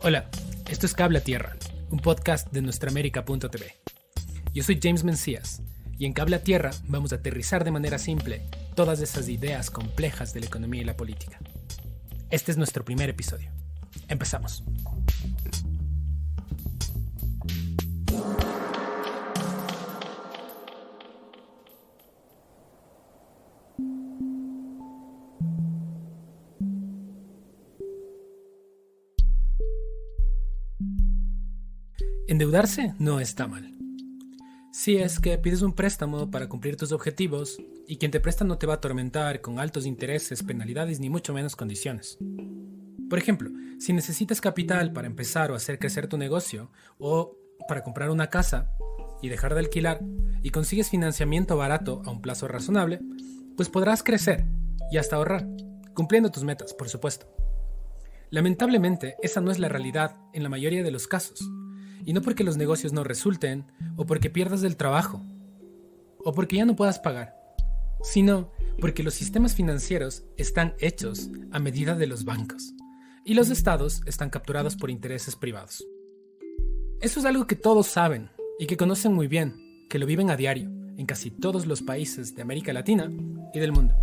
Hola, esto es Cable a Tierra, un podcast de nuestraamérica.tv. Yo soy James Mencías y en Cable a Tierra vamos a aterrizar de manera simple todas esas ideas complejas de la economía y la política. Este es nuestro primer episodio. Empezamos. Endeudarse no está mal. Si es que pides un préstamo para cumplir tus objetivos y quien te presta no te va a atormentar con altos intereses, penalidades ni mucho menos condiciones. Por ejemplo, si necesitas capital para empezar o hacer crecer tu negocio o para comprar una casa y dejar de alquilar y consigues financiamiento barato a un plazo razonable, pues podrás crecer y hasta ahorrar, cumpliendo tus metas, por supuesto. Lamentablemente, esa no es la realidad en la mayoría de los casos. Y no porque los negocios no resulten, o porque pierdas el trabajo, o porque ya no puedas pagar, sino porque los sistemas financieros están hechos a medida de los bancos, y los estados están capturados por intereses privados. Eso es algo que todos saben, y que conocen muy bien, que lo viven a diario, en casi todos los países de América Latina y del mundo.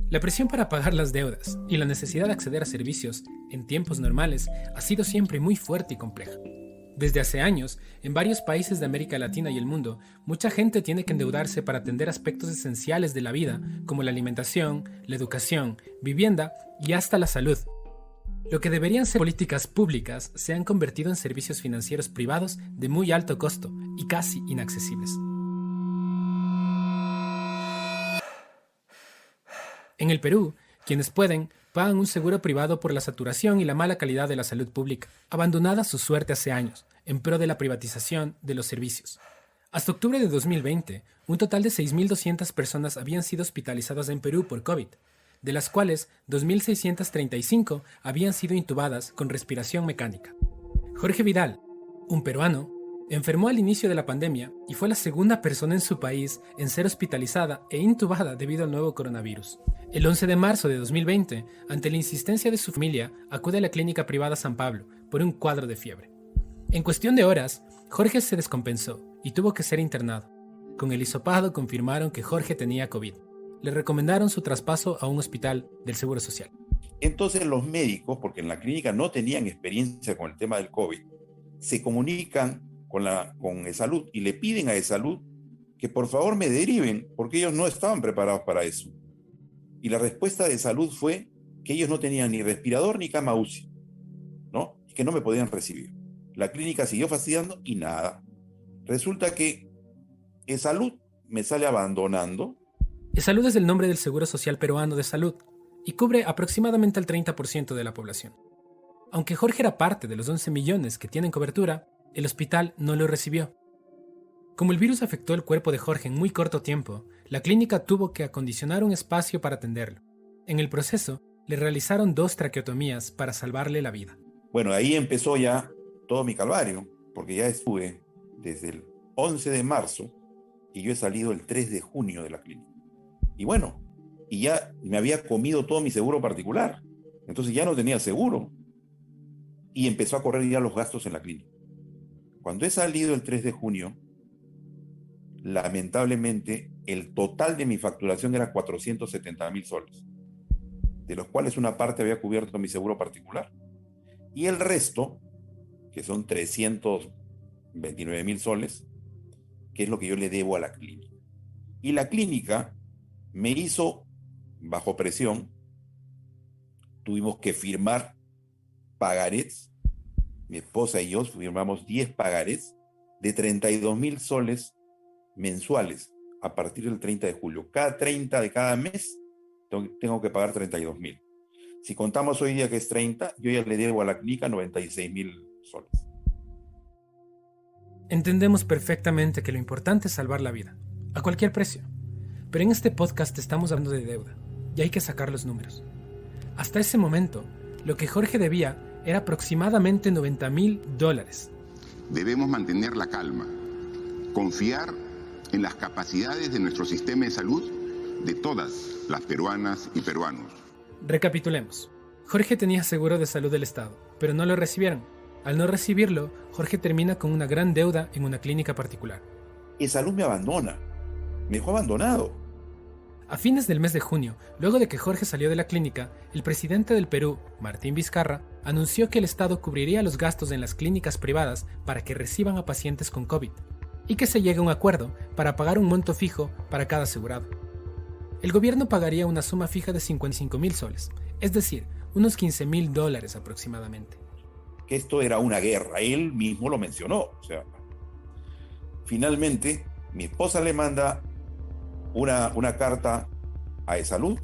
La presión para pagar las deudas y la necesidad de acceder a servicios en tiempos normales ha sido siempre muy fuerte y compleja. Desde hace años, en varios países de América Latina y el mundo, mucha gente tiene que endeudarse para atender aspectos esenciales de la vida, como la alimentación, la educación, vivienda y hasta la salud. Lo que deberían ser políticas públicas se han convertido en servicios financieros privados de muy alto costo y casi inaccesibles. En el Perú, quienes pueden, pagan un seguro privado por la saturación y la mala calidad de la salud pública, abandonada su suerte hace años, en pro de la privatización de los servicios. Hasta octubre de 2020, un total de 6.200 personas habían sido hospitalizadas en Perú por COVID, de las cuales 2.635 habían sido intubadas con respiración mecánica. Jorge Vidal, un peruano, enfermó al inicio de la pandemia y fue la segunda persona en su país en ser hospitalizada e intubada debido al nuevo coronavirus. El 11 de marzo de 2020, ante la insistencia de su familia, acude a la clínica privada San Pablo por un cuadro de fiebre. En cuestión de horas, Jorge se descompensó y tuvo que ser internado. Con el hisopado confirmaron que Jorge tenía COVID. Le recomendaron su traspaso a un hospital del Seguro Social. Entonces los médicos, porque en la clínica no tenían experiencia con el tema del COVID, se comunican con eSalud y le piden a eSalud que por favor me deriven, porque ellos no estaban preparados para eso. Y la respuesta de eSalud fue que ellos no tenían ni respirador ni cama UCI, ¿no? Y que no me podían recibir. La clínica siguió fastidiando y nada. Resulta que eSalud me sale abandonando. eSalud es el nombre del Seguro Social Peruano de Salud y cubre aproximadamente al 30% de la población. Aunque Jorge era parte de los 11 millones que tienen cobertura, el hospital no lo recibió. Como el virus afectó el cuerpo de Jorge en muy corto tiempo, la clínica tuvo que acondicionar un espacio para atenderlo. En el proceso, le realizaron 2 traqueotomías para salvarle la vida. Bueno, ahí empezó ya todo mi calvario, porque ya estuve desde el 11 de marzo y yo he salido el 3 de junio de la clínica. Y bueno, y ya me había comido todo mi seguro particular, entonces ya no tenía seguro. Y empezó a correr ya los gastos en la clínica. Cuando he salido el 3 de junio, lamentablemente, el total de mi facturación era 470.000 soles, de los cuales una parte había cubierto mi seguro particular. Y el resto, que son 329.000 soles, que es lo que yo le debo a la clínica. Y la clínica me hizo, bajo presión, tuvimos que firmar pagarés. Mi esposa y yo firmamos 10 pagarés de 32.000 soles mensuales a partir del 30 de julio. Cada 30 de cada mes tengo que pagar 32.000. Si contamos hoy día que es 30, yo ya le debo a la clínica 96.000 soles. Entendemos perfectamente que lo importante es salvar la vida, a cualquier precio. Pero en este podcast estamos hablando de deuda, y hay que sacar los números. Hasta ese momento, lo que Jorge debía era aproximadamente $90.000. Debemos mantener la calma, confiar en las capacidades de nuestro sistema de salud de todas las peruanas y peruanos. Recapitulemos. Jorge tenía seguro de salud del Estado, pero no lo recibieron. Al no recibirlo, Jorge termina con una gran deuda en una clínica particular. ESalud me abandona, me dejó abandonado. A fines del mes de junio, luego de que Jorge salió de la clínica, el presidente del Perú, Martín Vizcarra, anunció que el Estado cubriría los gastos en las clínicas privadas para que reciban a pacientes con COVID, y que se llegue a un acuerdo para pagar un monto fijo para cada asegurado. El gobierno pagaría una suma fija de 55.000 soles, es decir, unos $15.000 aproximadamente. Que esto era una guerra, él mismo lo mencionó. O sea, finalmente, mi esposa le manda una carta a ESalud.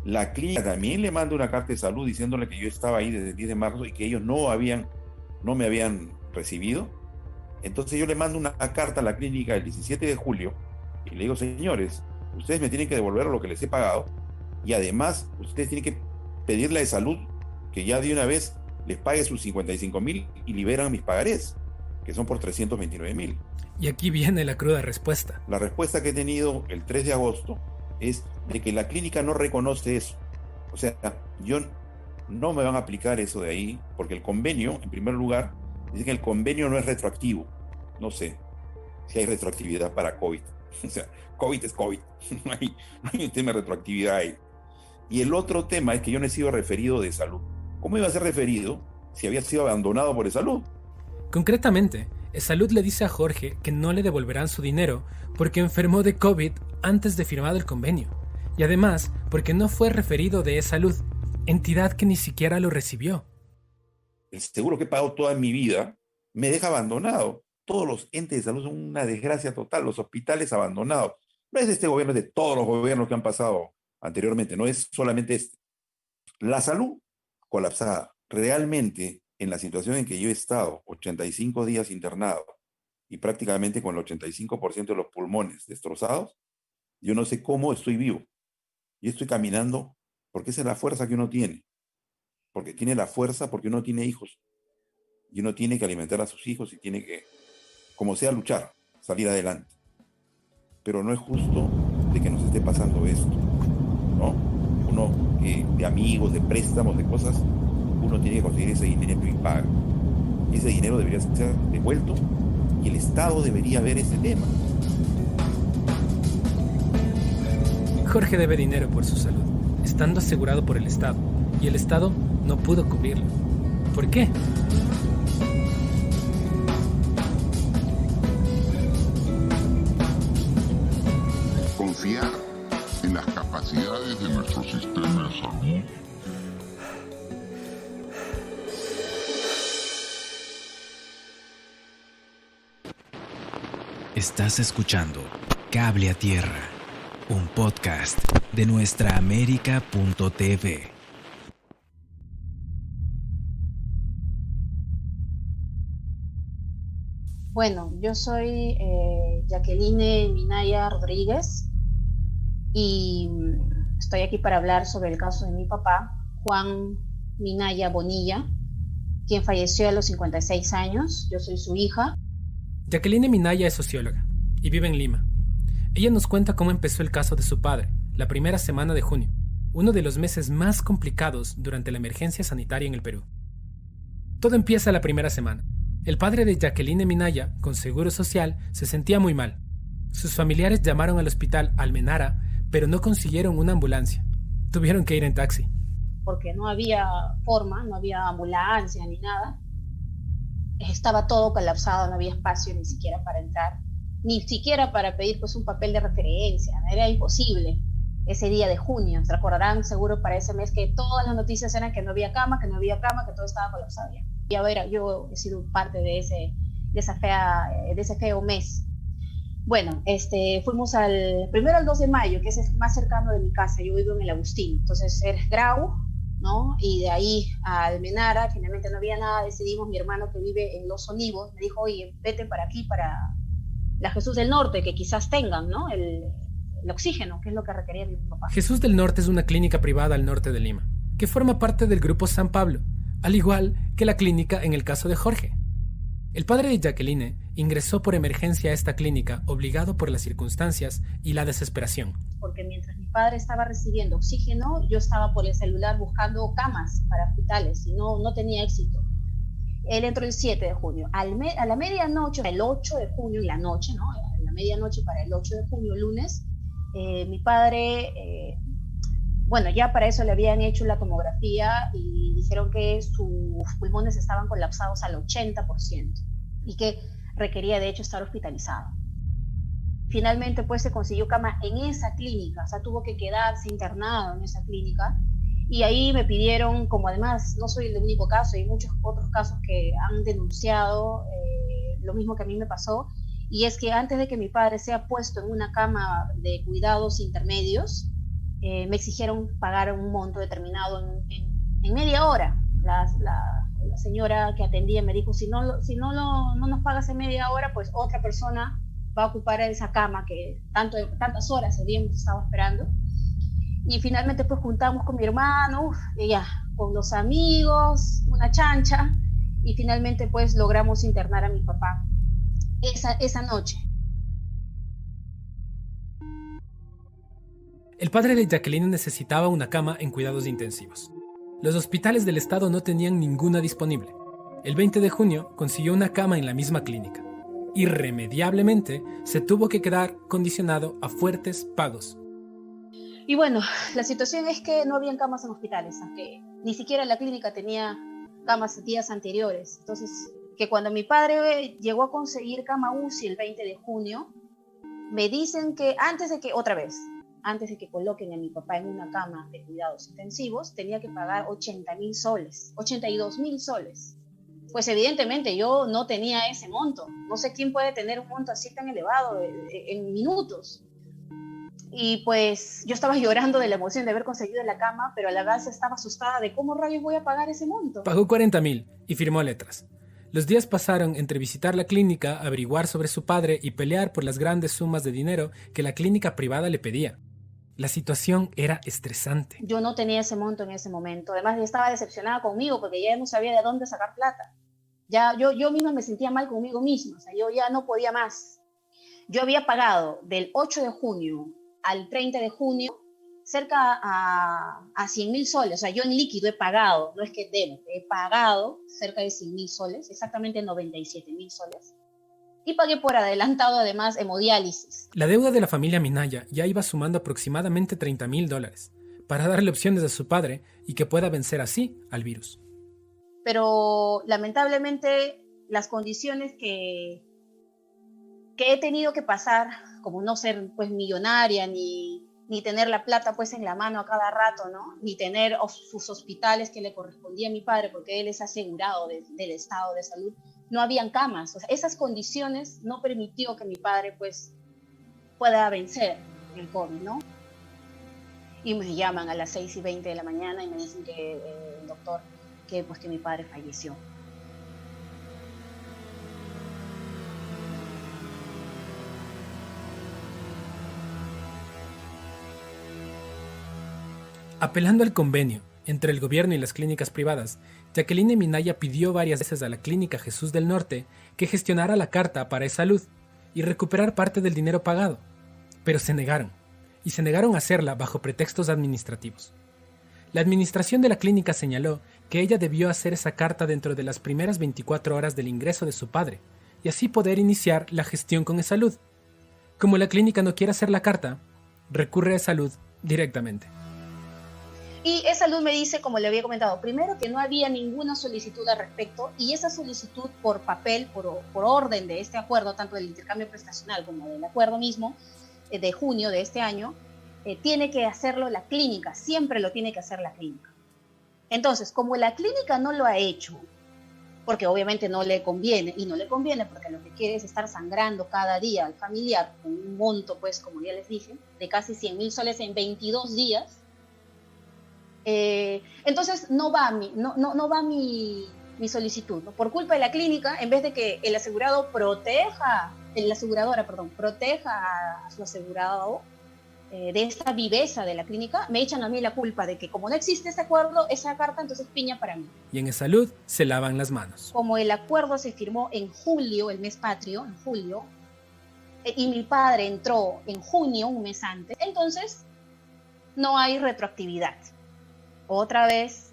La clínica también le manda una carta a ESalud diciéndole que yo estaba ahí desde el 10 de marzo y que ellos no me habían recibido. Entonces yo le mando una carta a la clínica el 17 de julio y le digo, señores, ustedes me tienen que devolver lo que les he pagado y además ustedes tienen que pedirle a ESalud que ya de una vez les pague sus 55.000 y liberan mis pagarés, que son por 329.000. Y aquí viene la cruda respuesta. La respuesta que he tenido el 3 de agosto es de que la clínica no reconoce eso. O sea, yo no me van a aplicar eso de ahí, porque el convenio, en primer lugar, dice que el convenio no es retroactivo. No sé si hay retroactividad para COVID. O sea, COVID es COVID. No hay un tema de retroactividad ahí. Y el otro tema es que yo no he sido referido de ESalud. ¿Cómo iba a ser referido si había sido abandonado por ESalud? Concretamente, ESalud le dice a Jorge que no le devolverán su dinero porque enfermó de COVID antes de firmar el convenio. Y además, porque no fue referido de ESalud, entidad que ni siquiera lo recibió. El seguro que he pagado toda mi vida me deja abandonado. Todos los entes de salud son una desgracia total, los hospitales abandonados. No es de este gobierno, es de todos los gobiernos que han pasado anteriormente, no es solamente este. La salud colapsada. Realmente, en la situación en que yo he estado, 85 días internado y prácticamente con el 85% de los pulmones destrozados, yo no sé cómo estoy vivo. Yo estoy caminando porque esa es la fuerza que uno tiene. Porque tiene la fuerza porque uno tiene hijos. Y uno tiene que alimentar a sus hijos y tiene que, como sea, luchar, salir adelante. Pero no es justo de que nos esté pasando esto, ¿no? Uno, de amigos, de préstamos, de cosas, uno tiene que conseguir ese dinero y paga. Ese dinero debería ser devuelto y el Estado debería ver ese tema. Jorge debe dinero por su salud, estando asegurado por el Estado, y el Estado no pudo cubrirlo. ¿Por qué? Confiar en las capacidades de nuestro sistema de salud. Estás escuchando Cable a Tierra, un podcast de nuestraamérica.tv. Bueno, yo soy Jacqueline Minaya Rodríguez y estoy aquí para hablar sobre el caso de mi papá, Juan Minaya Bonilla, quien falleció a los 56 años. Yo soy su hija. Jacqueline Minaya es socióloga y vive en Lima. Ella nos cuenta cómo empezó el caso de su padre, la primera semana de junio, uno de los meses más complicados durante la emergencia sanitaria en el Perú. Todo empieza la primera semana. El padre de Jacqueline Minaya, con seguro social, se sentía muy mal. Sus familiares llamaron al hospital Almenara, pero no consiguieron una ambulancia. Tuvieron que ir en taxi. Porque no había forma, no había ambulancia ni nada. Estaba todo colapsado, no había espacio ni siquiera para entrar, ni siquiera para pedir pues un papel de referencia. Era imposible ese día de junio. Se recordarán seguro para ese mes que todas las noticias eran que no había cama, que todo estaba colapsado ya. Y ahora yo he sido parte de ese feo mes. Bueno, fuimos primero al 2 de mayo, que es el más cercano de mi casa. Yo vivo en el Agustín, entonces es Grau, ¿no? Y de ahí a Almenara, finalmente no había nada, decidimos, mi hermano que vive en Los Olivos, me dijo, oye, vete para aquí, para la Jesús del Norte, que quizás tengan, ¿no? El oxígeno, que es lo que requería mi papá. Jesús del Norte es una clínica privada al norte de Lima, que forma parte del Grupo San Pablo, al igual que la clínica en el caso de Jorge. El padre de Jacqueline ingresó por emergencia a esta clínica obligado por las circunstancias y la desesperación. Porque mientras mi padre estaba recibiendo oxígeno, yo estaba por el celular buscando camas para hospitales y no tenía éxito. Él entró el 7 de junio. A la medianoche, el 8 de junio, en la noche, ¿no? A la medianoche para el 8 de junio, lunes, mi padre, bueno, ya para eso le habían hecho la tomografía y dijeron que sus pulmones estaban colapsados al 80% y que requería de hecho estar hospitalizado. Finalmente pues se consiguió cama en esa clínica, o sea, tuvo que quedarse internado en esa clínica. Y ahí me pidieron, como además no soy el único caso, hay muchos otros casos que han denunciado lo mismo que a mí me pasó, y es que antes de que mi padre sea puesto en una cama de cuidados intermedios, me exigieron pagar un monto determinado en media hora. La señora que atendía me dijo, si no nos pagas en media hora, pues otra persona va a ocupar esa cama que tantas horas habíamos estado esperando. Y finalmente pues juntamos con mi hermano, ya, con los amigos, una chancha, y finalmente pues logramos internar a mi papá esa noche. El padre de Jacqueline necesitaba una cama en cuidados intensivos. Los hospitales del estado no tenían ninguna disponible. El 20 de junio consiguió una cama en la misma clínica. Irremediablemente se tuvo que quedar condicionado a fuertes pagos. Y bueno, la situación es que no habían camas en hospitales, aunque ni siquiera la clínica tenía camas días anteriores. Entonces, que cuando mi padre llegó a conseguir cama UCI el 20 de junio, me dicen que antes de que coloquen a mi papá en una cama de cuidados intensivos, tenía que pagar 80.000 soles, 82.000 soles. Pues evidentemente yo no tenía ese monto. No sé quién puede tener un monto así tan elevado en minutos. Y pues yo estaba llorando de la emoción de haber conseguido la cama, pero a la vez estaba asustada de cómo rayos voy a pagar ese monto. Pagó 40.000 y firmó letras. Los días pasaron entre visitar la clínica, averiguar sobre su padre y pelear por las grandes sumas de dinero que la clínica privada le pedía. La situación era estresante. Yo no tenía ese monto en ese momento. Además, yo estaba decepcionada conmigo porque ya no sabía de dónde sacar plata. Ya yo misma me sentía mal conmigo misma. O sea, yo ya no podía más. Yo había pagado del 8 de junio al 30 de junio cerca a 100.000 soles. O sea, yo en líquido he pagado, no es que debo, he pagado cerca de 100.000 soles, exactamente 97.000 soles. Y pagué por adelantado además hemodiálisis. La deuda de la familia Minaya ya iba sumando aproximadamente $30.000 para darle opciones a su padre y que pueda vencer así al virus. Pero lamentablemente las condiciones que he tenido que pasar, como no ser pues millonaria ni tener la plata pues en la mano a cada rato, ¿no? Ni tener sus hospitales que le correspondía a mi padre porque él es asegurado del estado de salud, no habían camas. O sea, esas condiciones no permitió que mi padre pues pueda vencer el COVID, ¿no? Y me llaman a las 6:20 de la mañana y me dicen que el doctor que mi padre falleció. Apelando al convenio entre el gobierno y las clínicas privadas, Jacqueline Minaya pidió varias veces a la Clínica Jesús del Norte que gestionara la carta para salud y recuperar parte del dinero pagado, pero se negaron a hacerla bajo pretextos administrativos. La administración de la clínica señaló que ella debió hacer esa carta dentro de las primeras 24 horas del ingreso de su padre y así poder iniciar la gestión con eSalud. Como la clínica no quiere hacer la carta, recurre a eSalud directamente. Y eSalud me dice, como le había comentado, primero que no había ninguna solicitud al respecto y esa solicitud por papel, por orden de este acuerdo, tanto del intercambio prestacional como del acuerdo mismo de junio de este año, tiene que hacerlo la clínica, siempre lo tiene que hacer la clínica. Entonces, como la clínica no lo ha hecho, porque obviamente no le conviene, y no le conviene porque lo que quiere es estar sangrando cada día al familiar con un monto, pues como ya les dije, de casi 100.000 soles en 22 días, entonces no va mi solicitud, ¿no? Por culpa de la clínica, en vez de que la aseguradora proteja a su asegurado de esta viveza de la clínica, me echan a mí la culpa de que como no existe ese acuerdo, esa carta, entonces piña para mí. Y en eSalud se lavan las manos. Como el acuerdo se firmó en julio, el mes patrio, en julio, y mi padre entró en junio, un mes antes, entonces no hay retroactividad. Otra vez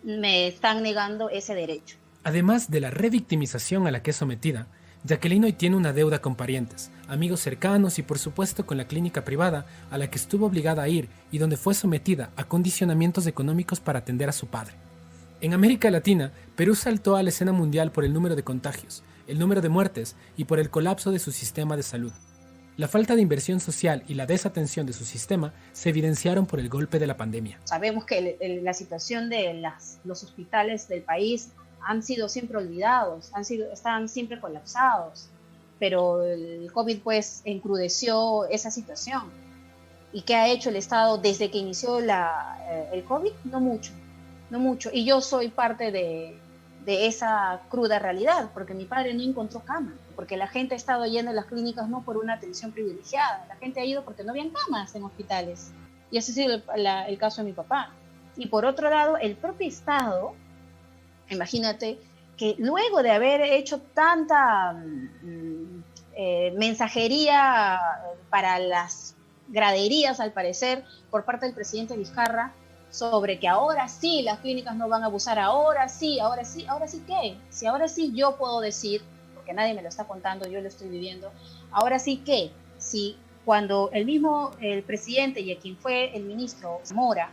me están negando ese derecho. Además de la revictimización a la que es sometida, Jacqueline hoy tiene una deuda con parientes, amigos cercanos y por supuesto con la clínica privada a la que estuvo obligada a ir y donde fue sometida a condicionamientos económicos para atender a su padre. En América Latina, Perú saltó a la escena mundial por el número de contagios, el número de muertes y por el colapso de su sistema de salud. La falta de inversión social y la desatención de su sistema se evidenciaron por el golpe de la pandemia. Sabemos que la situación de los hospitales del país han sido siempre olvidados, están siempre colapsados, pero el COVID pues encrudeció esa situación. ¿Y qué ha hecho el Estado desde que inició el COVID? No mucho. Y yo soy parte de esa cruda realidad, porque mi padre no encontró cama, porque la gente ha estado yendo a las clínicas no por una atención privilegiada, la gente ha ido porque no habían camas en hospitales, y ese ha sido el caso de mi papá. Y por otro lado, el propio Estado, imagínate, que luego de haber hecho tanta mensajería para las graderías, al parecer, por parte del presidente Vizcarra, sobre que ahora sí las clínicas no van a abusar, ahora sí ¿qué? Si ahora sí yo puedo decir, porque nadie me lo está contando, yo lo estoy viviendo, ahora sí ¿qué? Si cuando el presidente y quien fue el ministro Mora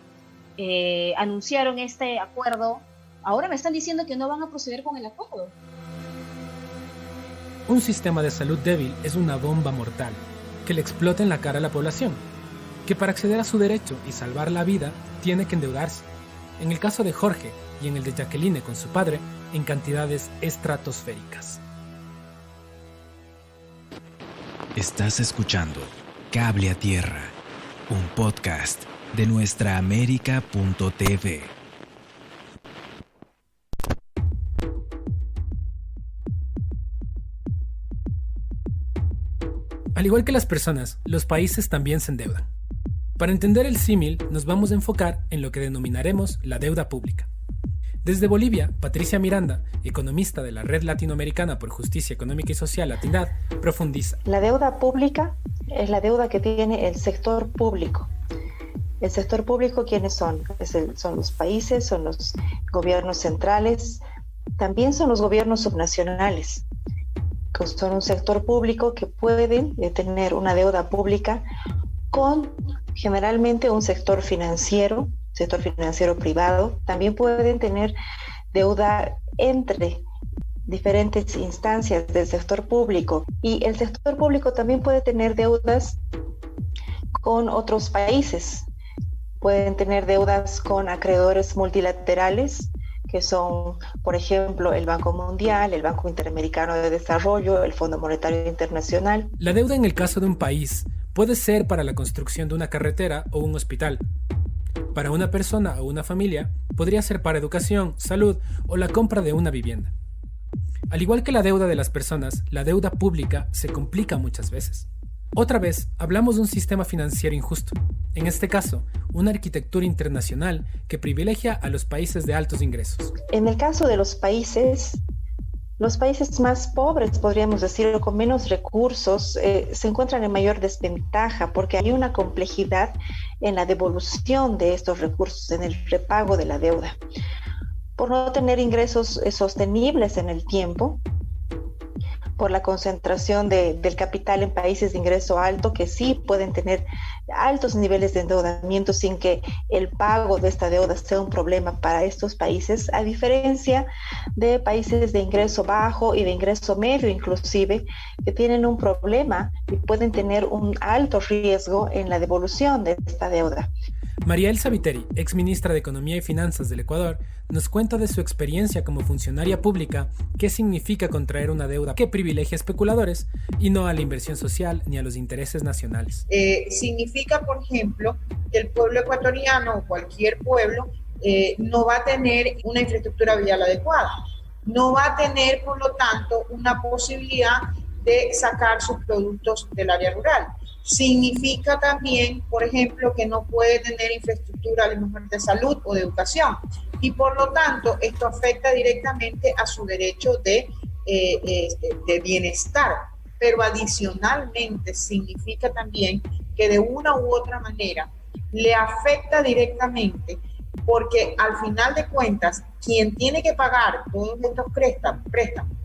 anunciaron este acuerdo, ahora me están diciendo que no van a proceder con el acuerdo. Un sistema de salud débil es una bomba mortal que le explota en la cara a la población, que para acceder a su derecho y salvar la vida tiene que endeudarse. En el caso de Jorge y en el de Jacqueline con su padre, en cantidades estratosféricas. Estás escuchando Cable a Tierra, un podcast de nuestraamerica.tv. Al igual que las personas, los países también se endeudan. Para entender el símil, nos vamos a enfocar en lo que denominaremos la deuda pública. Desde Bolivia, Patricia Miranda, economista de la Red Latinoamericana por Justicia Económica y Social, Latindad, profundiza. La deuda pública es la deuda que tiene el sector público. El sector público, ¿quiénes son? Son los países, son los gobiernos centrales, también son los gobiernos subnacionales, que son un sector público que pueden tener una deuda pública con generalmente un sector financiero privado. También pueden tener deuda entre diferentes instancias del sector público, y el sector público también puede tener deudas con otros países. Pueden tener deudas con acreedores multilaterales, que son, por ejemplo, el Banco Mundial, el Banco Interamericano de Desarrollo, el Fondo Monetario Internacional. La deuda en el caso de un país puede ser para la construcción de una carretera o un hospital. Para una persona o una familia, podría ser para educación, salud o la compra de una vivienda. Al igual que la deuda de las personas, la deuda pública se complica muchas veces. Otra vez, hablamos de un sistema financiero injusto. En este caso, una arquitectura internacional que privilegia a los países de altos ingresos. En el caso de los países más pobres, podríamos decir, o con menos recursos, se encuentran en mayor desventaja porque hay una complejidad en la devolución de estos recursos, en el repago de la deuda. Por no tener ingresos sostenibles en el tiempo, por la concentración del capital en países de ingreso alto, que sí pueden tener altos niveles de endeudamiento sin que el pago de esta deuda sea un problema para estos países, a diferencia de países de ingreso bajo y de ingreso medio inclusive, que tienen un problema y pueden tener un alto riesgo en la devolución de esta deuda. María Elsa Viteri, exministra de Economía y Finanzas del Ecuador, nos cuenta de su experiencia como funcionaria pública, qué significa contraer una deuda que privilegia a especuladores y no a la inversión social ni a los intereses nacionales. Significa, por ejemplo, que el pueblo ecuatoriano o cualquier pueblo no va a tener una infraestructura vial adecuada, no va a tener, por lo tanto, una posibilidad de sacar sus productos del área rural. Significa también, por ejemplo, que no puede tener infraestructura a lo mejor de salud o de educación, y por lo tanto esto afecta directamente a su derecho de bienestar. Pero adicionalmente significa también que de una u otra manera le afecta directamente, porque al final de cuentas quien tiene que pagar todos estos préstamos,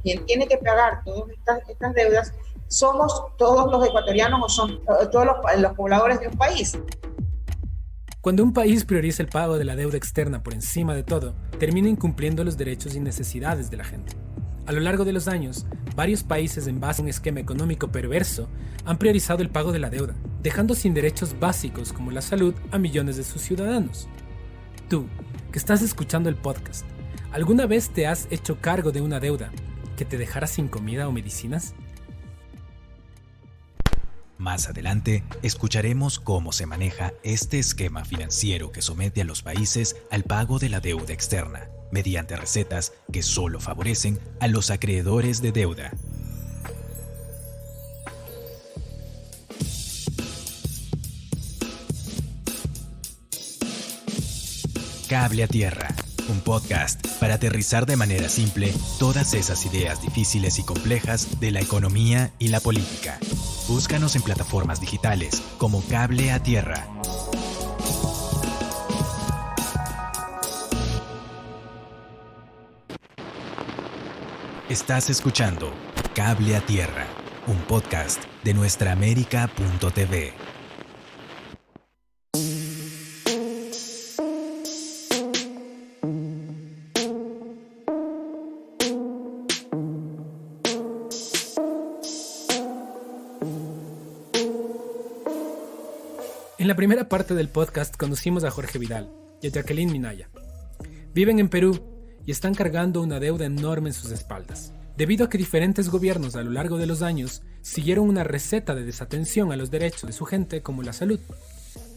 quien tiene que pagar todas estas deudas, somos todos los ecuatorianos o son todos los pobladores de un país. Cuando un país prioriza el pago de la deuda externa por encima de todo, termina incumpliendo los derechos y necesidades de la gente. A lo largo de los años, varios países en base a un esquema económico perverso han priorizado el pago de la deuda, dejando sin derechos básicos como la salud a millones de sus ciudadanos. Tú, que estás escuchando el podcast, ¿alguna vez te has hecho cargo de una deuda que te dejara sin comida o medicinas? Más adelante, escucharemos cómo se maneja este esquema financiero que somete a los países al pago de la deuda externa, mediante recetas que solo favorecen a los acreedores de deuda. Cable a Tierra, un podcast para aterrizar de manera simple todas esas ideas difíciles y complejas de la economía y la política. Búscanos en plataformas digitales como Cable a Tierra. Estás escuchando Cable a Tierra, un podcast de nuestraamérica.tv. En la primera parte del podcast conocimos a Jorge Vidal y a Jacqueline Minaya. Viven en Perú y están cargando una deuda enorme en sus espaldas, debido a que diferentes gobiernos a lo largo de los años siguieron una receta de desatención a los derechos de su gente como la salud.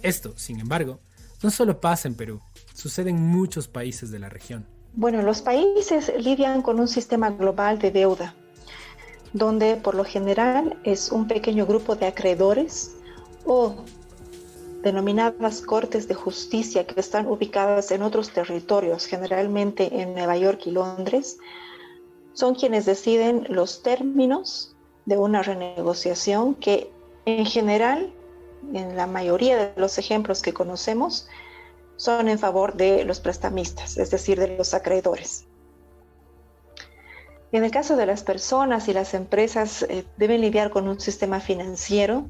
Esto, sin embargo, no solo pasa en Perú, sucede en muchos países de la región. Bueno, los países lidian con un sistema global de deuda, donde por lo general es un pequeño grupo de acreedores o denominadas cortes de justicia que están ubicadas en otros territorios, generalmente en Nueva York y Londres, son quienes deciden los términos de una renegociación que en general, en la mayoría de los ejemplos que conocemos, son en favor de los prestamistas, es decir, de los acreedores. En el caso de las personas y las empresas, deben lidiar con un sistema financiero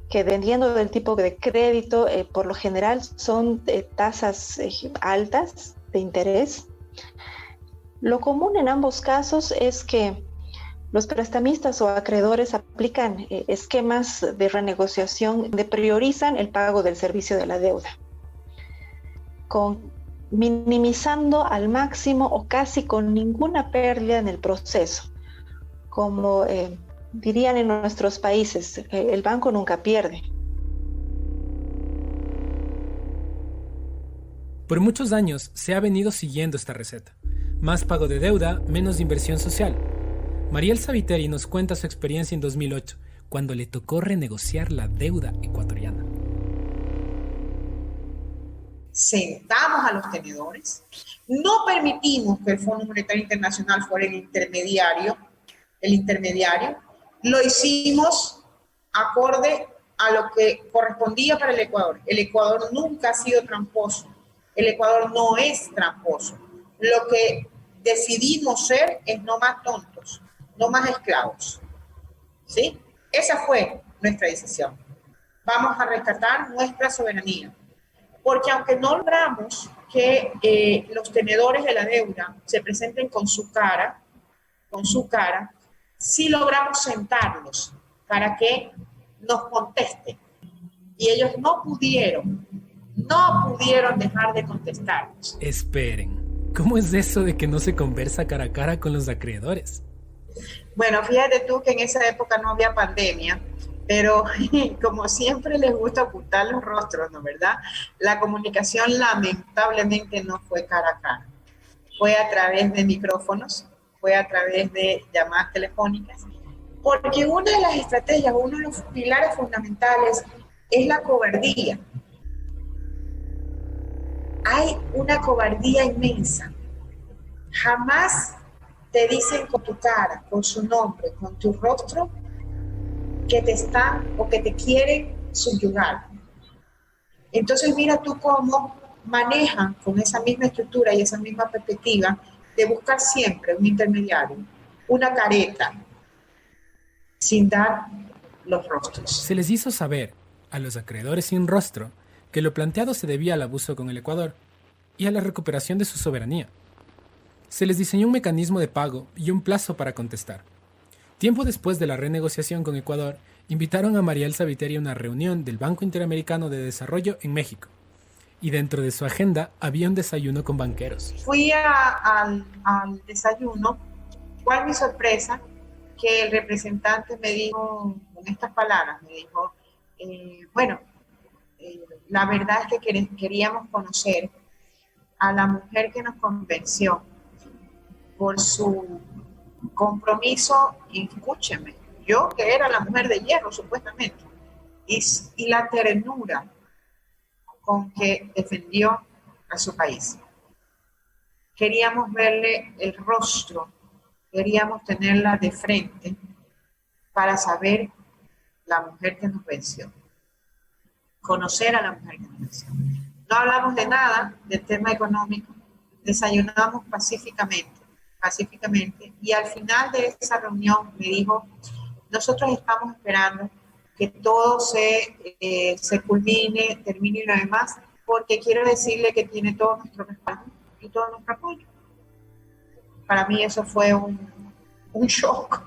que, dependiendo del tipo de crédito, por lo general son tasas altas de interés. Lo común en ambos casos es que los prestamistas o acreedores aplican esquemas de renegociación donde priorizan el pago del servicio de la deuda, minimizando al máximo o casi con ninguna pérdida en el proceso. Como dirían en nuestros países, el banco nunca pierde. Por muchos años se ha venido siguiendo esta receta. Más pago de deuda, menos inversión social. Mariel Saviteri nos cuenta su experiencia en 2008, cuando le tocó renegociar la deuda ecuatoriana. Sentamos a los tenedores, no permitimos que el Fondo Monetario Internacional fuera el intermediario, lo hicimos acorde a lo que correspondía para el Ecuador. El Ecuador nunca ha sido tramposo, el Ecuador no es tramposo. Lo que decidimos ser es no más tontos, no más esclavos, ¿sí? Esa fue nuestra decisión. Vamos a rescatar nuestra soberanía, porque aunque no logramos que los tenedores de la deuda se presenten con su cara, sí logramos sentarlos para que nos contesten. Y ellos no pudieron dejar de contestarnos. Esperen, ¿cómo es eso de que no se conversa cara a cara con los acreedores? Bueno, fíjate tú que en esa época no había pandemia, pero como siempre les gusta ocultar los rostros, ¿no verdad? La comunicación lamentablemente no fue cara a cara. Fue a través de micrófonos, fue a través de llamadas telefónicas, porque una de las estrategias, uno de los pilares fundamentales es la cobardía. Hay una cobardía inmensa. Jamás te dicen con tu cara, con su nombre, con tu rostro, que te están o que te quieren subyugar. Entonces mira tú cómo manejan con esa misma estructura y esa misma perspectiva de buscar siempre un intermediario, una careta, sin dar los rostros. Se les hizo saber a los acreedores sin rostro que lo planteado se debía al abuso con el Ecuador y a la recuperación de su soberanía. Se les diseñó un mecanismo de pago y un plazo para contestar. Tiempo después de la renegociación con Ecuador, invitaron a María Elsa Viteri a una reunión del Banco Interamericano de Desarrollo en México. Y dentro de su agenda había un desayuno con banqueros. Fui al desayuno. ¿Cuál mi sorpresa? Que el representante me dijo, con estas palabras, me dijo, la verdad es que queríamos conocer a la mujer que nos convenció por su compromiso, y escúcheme, yo que era la mujer de hierro supuestamente, y la ternura con que defendió a su país. Queríamos verle el rostro, queríamos tenerla de frente para saber la mujer que nos venció, conocer a la mujer que nos venció. No hablamos de nada del tema económico, desayunamos pacíficamente, y al final de esa reunión me dijo, nosotros estamos esperando que todo se culmine, termine y lo demás, porque quiero decirle que tiene todo nuestro respaldo y todo nuestro apoyo. Para mí eso fue un shock,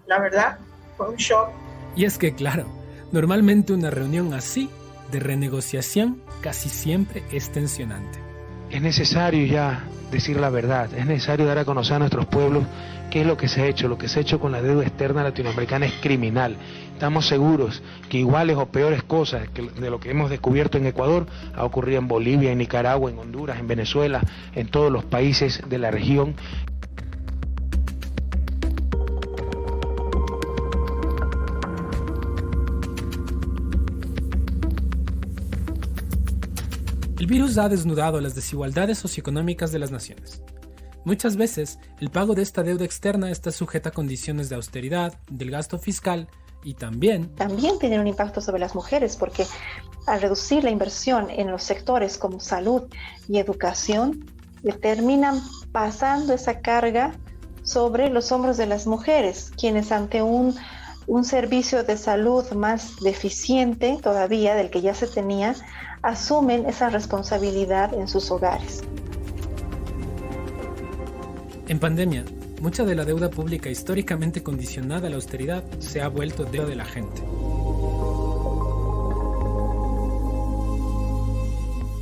la verdad, fue un shock. Y es que claro, normalmente una reunión así de renegociación casi siempre es tensionante. Es necesario ya decir la verdad, es necesario dar a conocer a nuestros pueblos qué es lo que se ha hecho. Lo que se ha hecho con la deuda externa latinoamericana es criminal. Estamos seguros que iguales o peores cosas de lo que hemos descubierto en Ecuador ha ocurrido en Bolivia, en Nicaragua, en Honduras, en Venezuela, en todos los países de la región. El virus ha desnudado las desigualdades socioeconómicas de las naciones. Muchas veces, el pago de esta deuda externa está sujeta a condiciones de austeridad, del gasto fiscal y también tiene un impacto sobre las mujeres, porque al reducir la inversión en los sectores como salud y educación, terminan pasando esa carga sobre los hombros de las mujeres, quienes ante un servicio de salud más deficiente todavía del que ya se tenía, asumen esa responsabilidad en sus hogares. En pandemia, mucha de la deuda pública históricamente condicionada a la austeridad se ha vuelto deuda de la gente.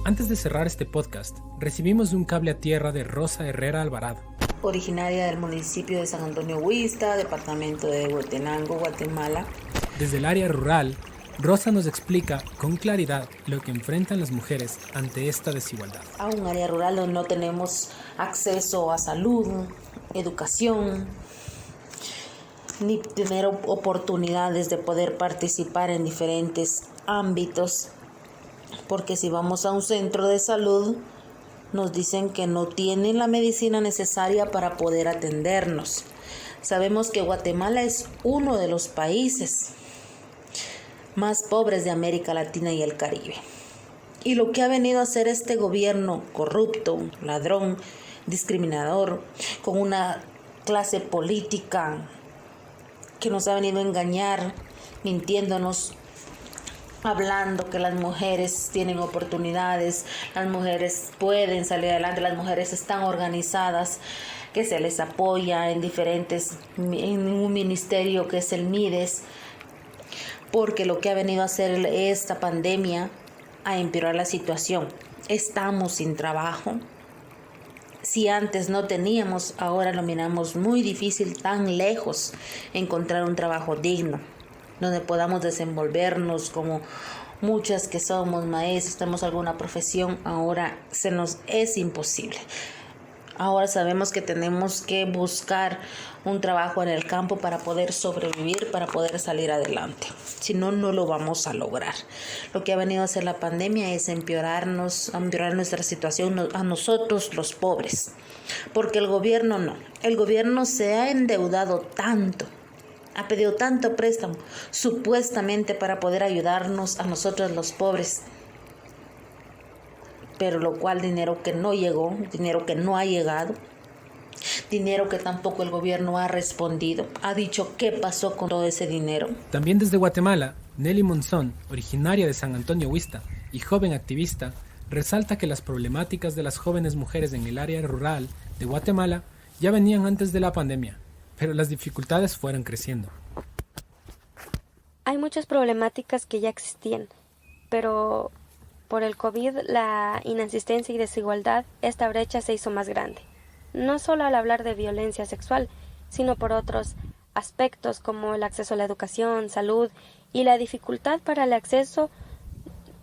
Antes de cerrar este podcast, recibimos un cable a tierra de Rosa Herrera Alvarado. Originaria del municipio de San Antonio Huista, departamento de Huehuetenango, Guatemala. Desde el área rural, Rosa nos explica con claridad lo que enfrentan las mujeres ante esta desigualdad. A un área rural donde no tenemos acceso a salud, educación, ni tener oportunidades de poder participar en diferentes ámbitos, porque si vamos a un centro de salud, nos dicen que no tienen la medicina necesaria para poder atendernos. Sabemos que Guatemala es uno de los países más pobres de América Latina y el Caribe. Y lo que ha venido a hacer este gobierno corrupto, ladrón, discriminador, con una clase política que nos ha venido a engañar, mintiéndonos, hablando que las mujeres tienen oportunidades, las mujeres pueden salir adelante, las mujeres están organizadas, que se les apoya en un ministerio que es el MIDES, porque lo que ha venido a hacer esta pandemia a empeorar la situación. Estamos sin trabajo. Si antes no teníamos, ahora lo miramos muy difícil, tan lejos, encontrar un trabajo digno, donde podamos desenvolvernos como muchas que somos maestros, tenemos alguna profesión, ahora se nos es imposible. Ahora sabemos que tenemos que buscar un trabajo en el campo para poder sobrevivir, para poder salir adelante. Si no, no lo vamos a lograr. Lo que ha venido a hacer la pandemia es empeorar nuestra situación a nosotros los pobres. Porque el gobierno no. El gobierno se ha endeudado tanto, ha pedido tanto préstamo, supuestamente para poder ayudarnos a nosotros los pobres. pero lo cual dinero que no llegó, dinero que no ha llegado, dinero que tampoco el gobierno ha respondido, ha dicho qué pasó con todo ese dinero. También desde Guatemala, Nelly Monzón, originaria de San Antonio Huista y joven activista, resalta que las problemáticas de las jóvenes mujeres en el área rural de Guatemala ya venían antes de la pandemia, pero las dificultades fueron creciendo. Hay muchas problemáticas que ya existían, pero por el COVID, la inasistencia y desigualdad, esta brecha se hizo más grande. No solo al hablar de violencia sexual, sino por otros aspectos como el acceso a la educación, salud y la dificultad para el acceso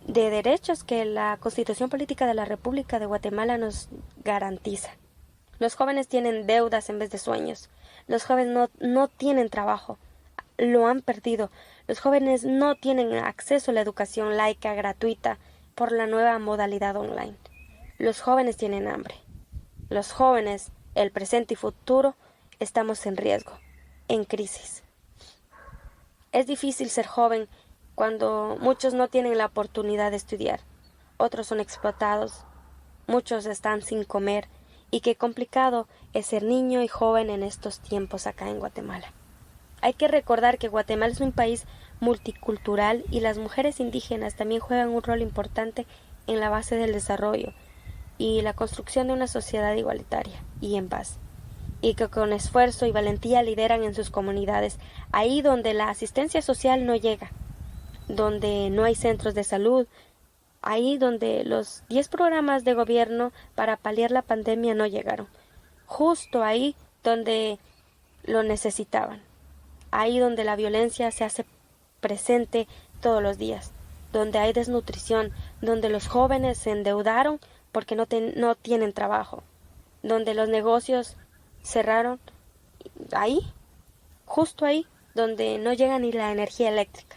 de derechos que la Constitución Política de la República de Guatemala nos garantiza. Los jóvenes tienen deudas en vez de sueños. Los jóvenes no tienen trabajo. Lo han perdido. Los jóvenes no tienen acceso a la educación laica gratuita por la nueva modalidad online. Los jóvenes tienen hambre. Los jóvenes, el presente y futuro, estamos en riesgo, en crisis. Es difícil ser joven cuando muchos no tienen la oportunidad de estudiar. Otros son explotados. Muchos están sin comer. Y qué complicado es ser niño y joven en estos tiempos acá en Guatemala. Hay que recordar que Guatemala es un país multicultural y las mujeres indígenas también juegan un rol importante en la base del desarrollo y la construcción de una sociedad igualitaria y en paz, y que con esfuerzo y valentía lideran en sus comunidades, ahí donde la asistencia social no llega, donde no hay centros de salud, ahí donde los 10 programas de gobierno para paliar la pandemia no llegaron, justo ahí donde lo necesitaban, ahí donde la violencia se hace presente todos los días, donde hay desnutrición, donde los jóvenes se endeudaron porque no tienen trabajo, donde los negocios cerraron, ahí, justo ahí, donde no llega ni la energía eléctrica.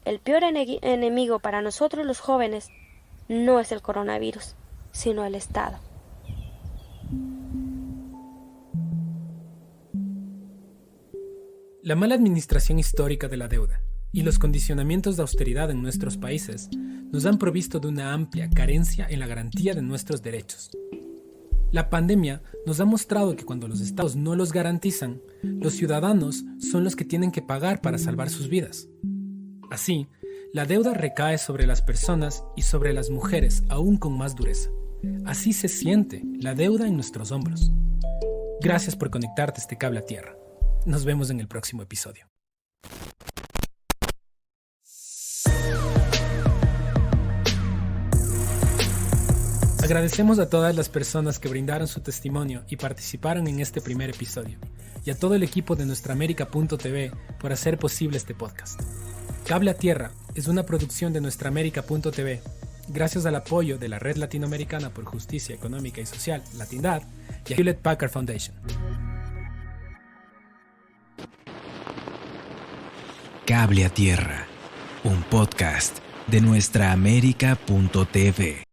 El peor enemigo para nosotros los jóvenes no es el coronavirus, sino el Estado. La mala administración histórica de la deuda y los condicionamientos de austeridad en nuestros países nos han provisto de una amplia carencia en la garantía de nuestros derechos. La pandemia nos ha mostrado que cuando los estados no los garantizan, los ciudadanos son los que tienen que pagar para salvar sus vidas. Así, la deuda recae sobre las personas y sobre las mujeres aún con más dureza. Así se siente la deuda en nuestros hombros. Gracias por conectarte a este cable a tierra. Nos vemos en el próximo episodio. Agradecemos a todas las personas que brindaron su testimonio y participaron en este primer episodio, y a todo el equipo de nuestraamerica.tv por hacer posible este podcast. Cable a Tierra es una producción de nuestraamerica.tv, gracias al apoyo de la Red Latinoamericana por Justicia Económica y Social, Latindad, y a Hewlett Packard Foundation. Cable a Tierra, un podcast de nuestraamerica.tv.